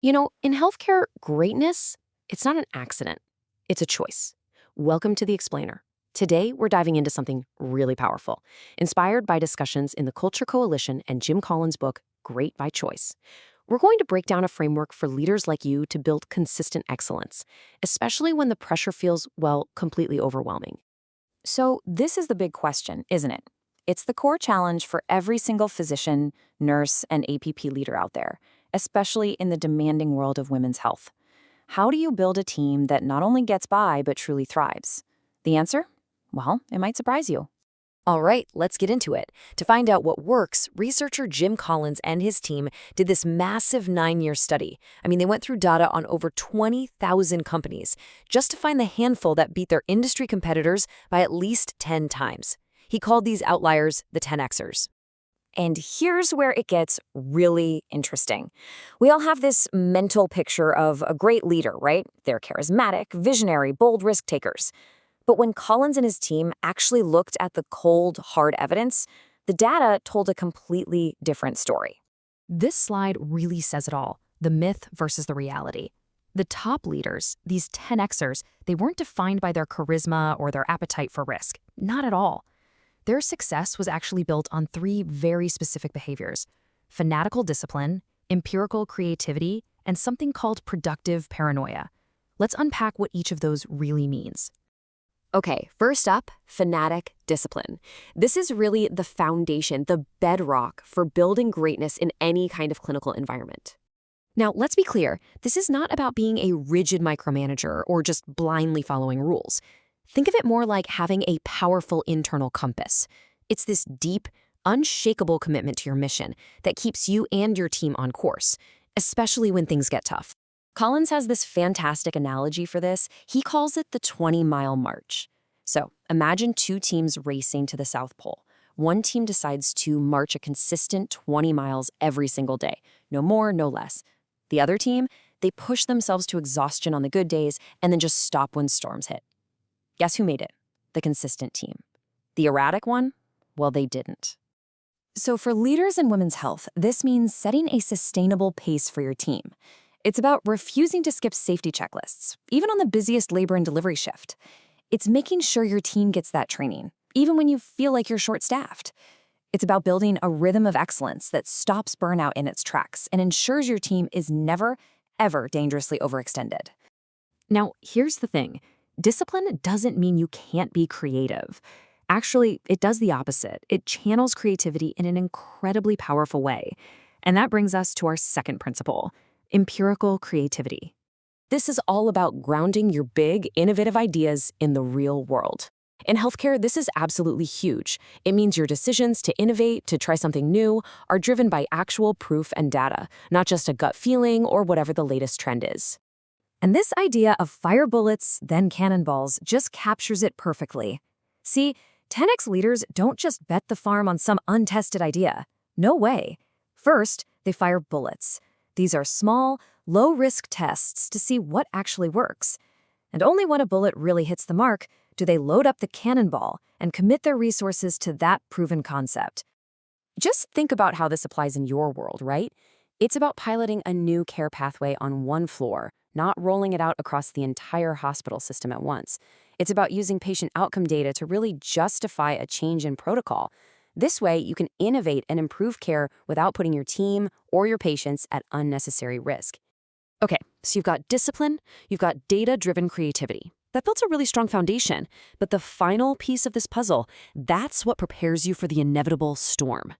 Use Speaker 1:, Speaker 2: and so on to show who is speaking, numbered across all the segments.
Speaker 1: In healthcare, greatness, it's not an accident. It's a choice. Welcome to The Explainer. Today, we're diving into something really powerful, inspired by discussions in the Culture Coalition and Jim Collins' book, Great by Choice. We're going to break down a framework for leaders like you to build consistent excellence, especially when the pressure feels, well, completely overwhelming.
Speaker 2: So this is the big question, isn't it? It's the core challenge for every single physician, nurse, and APP leader out there, especially in the demanding world of women's health. How do you build a team that not only gets by but truly thrives? The answer? Well, it might surprise you.
Speaker 1: All right, let's get into it. To find out what works, researcher Jim Collins and his team did this massive 9-year study. They went through data on over 20,000 companies just to find the handful that beat their industry competitors by at least 10 times. He called these outliers the 10Xers.
Speaker 2: And here's where it gets really interesting. We all have this mental picture of a great leader, right? They're charismatic, visionary, bold risk takers. But when Collins and his team actually looked at the cold, hard evidence, the data told a completely different story.
Speaker 3: This slide really says it all, the myth versus the reality. The top leaders, these 10Xers, they weren't defined by their charisma or their appetite for risk. Not at all. Their success was actually built on 3 very specific behaviors: fanatical discipline, empirical creativity, and something called productive paranoia. Let's unpack what each of those really means.
Speaker 1: Okay, first up, fanatic discipline. This is really the foundation, the bedrock for building greatness in any kind of clinical environment. Now, let's be clear, this is not about being a rigid micromanager or just blindly following rules. Think of it more like having a powerful internal compass. It's this deep, unshakable commitment to your mission that keeps you and your team on course, especially when things get tough. Collins has this fantastic analogy for this. He calls it the 20-mile march. So imagine 2 teams racing to the South Pole. One team decides to march a consistent 20 miles every single day. No more, no less. The other team, they push themselves to exhaustion on the good days and then just stop when storms hit. Guess who made it? The consistent team. The erratic one? Well, they didn't. So for leaders in women's health, this means setting a sustainable pace for your team. It's about refusing to skip safety checklists, even on the busiest labor and delivery shift. It's making sure your team gets that training, even when you feel like you're short-staffed. It's about building a rhythm of excellence that stops burnout in its tracks and ensures your team is never, ever dangerously overextended.
Speaker 3: Now, here's the thing. Discipline doesn't mean you can't be creative. Actually, it does the opposite. It channels creativity in an incredibly powerful way. And that brings us to our second principle: empirical creativity.
Speaker 1: This is all about grounding your big, innovative ideas in the real world. In healthcare, this is absolutely huge. It means your decisions to innovate, to try something new, are driven by actual proof and data, not just a gut feeling or whatever the latest trend is.
Speaker 2: And this idea of fire bullets, then cannonballs, just captures it perfectly. See, 10X leaders don't just bet the farm on some untested idea. No way. First, they fire bullets. These are small, low-risk tests to see what actually works. And only when a bullet really hits the mark do they load up the cannonball and commit their resources to that proven concept.
Speaker 1: Just think about how this applies in your world, right? It's about piloting a new care pathway on one floor, not rolling it out across the entire hospital system at once. It's about using patient outcome data to really justify a change in protocol. This way, you can innovate and improve care without putting your team or your patients at unnecessary risk. Okay, so you've got discipline, you've got data-driven creativity. That builds a really strong foundation. But the final piece of this puzzle, that's what prepares you for the inevitable storm.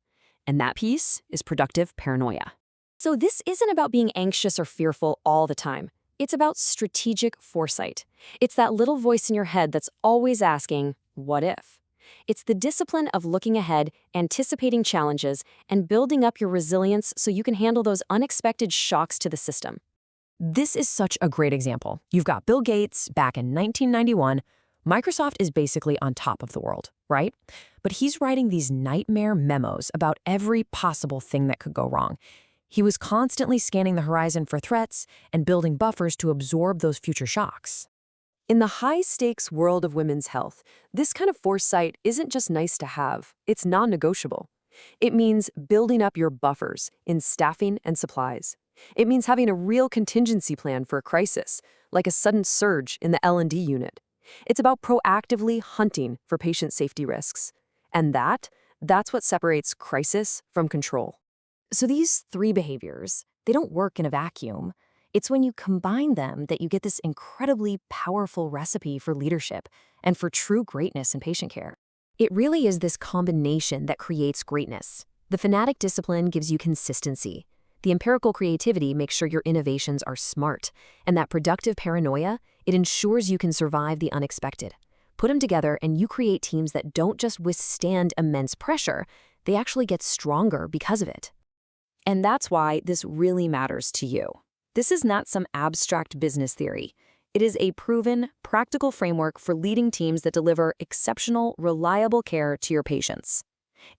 Speaker 1: And that piece is productive paranoia. So this isn't about being anxious or fearful all the time. It's about strategic foresight. It's that little voice in your head that's always asking, what if? It's the discipline of looking ahead, anticipating challenges, and building up your resilience so you can handle those unexpected shocks to the system. This is such a great example. You've got Bill Gates back in 1991. Microsoft is basically on top of the world, right? But he's writing these nightmare memos about every possible thing that could go wrong. He was constantly scanning the horizon for threats and building buffers to absorb those future shocks. In the high-stakes world of women's health, this kind of foresight isn't just nice to have, it's non-negotiable. It means building up your buffers in staffing and supplies.
Speaker 2: It means having a real contingency plan for a crisis, like a sudden surge in the L&D unit. It's about proactively hunting for patient safety risks. And that's what separates crisis from control. So these three behaviors, they don't work in a vacuum. It's when you combine them that you get this incredibly powerful recipe for leadership and for true greatness in patient care. It really is this combination that creates greatness. The fanatic discipline gives you consistency. The empirical creativity makes sure your innovations are smart. And that productive paranoia, it ensures you can survive the unexpected. Put them together and you create teams that don't just withstand immense pressure, they actually get stronger because of it. And that's why this really matters to you. This is not some abstract business theory. It is a proven, practical framework for leading teams that deliver exceptional, reliable care to your patients.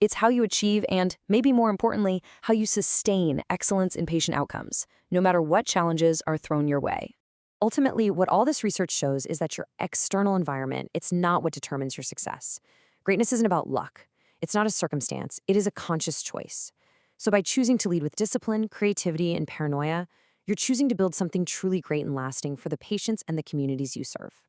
Speaker 2: It's how you achieve and, maybe more importantly, how you sustain excellence in patient outcomes, no matter what challenges are thrown your way. Ultimately, what all this research shows is that your external environment, it's not what determines your success. Greatness isn't about luck. It's not a circumstance. It is a conscious choice. So by choosing to lead with discipline, creativity, and paranoia, you're choosing to build something truly great and lasting for the patients and the communities you serve.